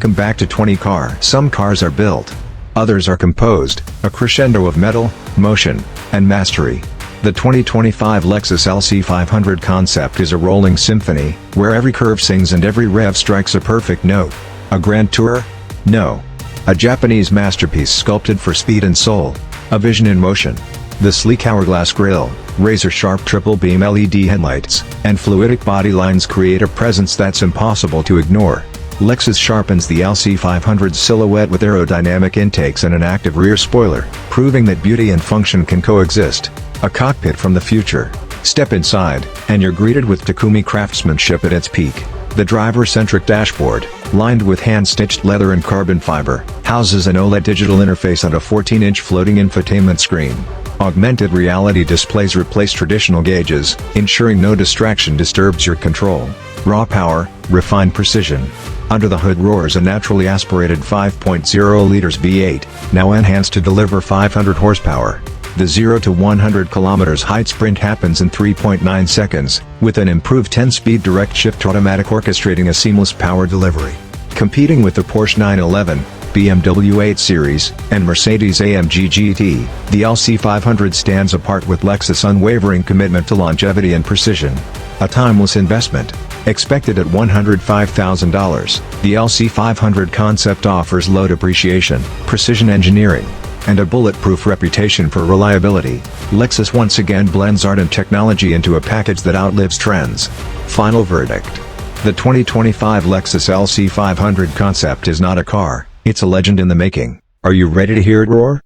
Welcome back to 20 Car. Some cars are built. Others are composed, a crescendo of metal, motion, and mastery. The 2025 Lexus LC500 Concept is a rolling symphony, where every curve sings and every rev strikes a perfect note. A grand tour? No. A Japanese masterpiece sculpted for speed and soul. A vision in motion. The sleek hourglass grille, razor-sharp triple-beam LED headlights, and fluidic body lines create a presence that's impossible to ignore. Lexus sharpens the LC500's silhouette with aerodynamic intakes and an active rear spoiler, proving that beauty and function can coexist. A cockpit from the future. Step inside, and you're greeted with Takumi craftsmanship at its peak. The driver-centric dashboard, lined with hand-stitched leather and carbon fiber, houses an OLED digital interface and a 14-inch floating infotainment screen. Augmented reality displays replace traditional gauges, ensuring no distraction disturbs your control. Raw power, refined precision. Under the hood roars a naturally aspirated 5.0 liters V8, now enhanced to deliver 500 horsepower. The 0 to 100 km height sprint happens in 3.9 seconds, with an improved 10-speed direct shift automatic orchestrating a seamless power delivery. Competing with the Porsche 911, BMW 8 Series, and Mercedes-AMG GT, the LC500 stands apart with Lexus' unwavering commitment to longevity and precision. A timeless investment. Expected at $105,000, the LC500 Concept offers low depreciation, precision engineering, and a bulletproof reputation for reliability. Lexus once again blends art and technology into a package that outlives trends. Final verdict. The 2025 Lexus LC500 Concept is not a car, it's a legend in the making. Are you ready to hear it roar?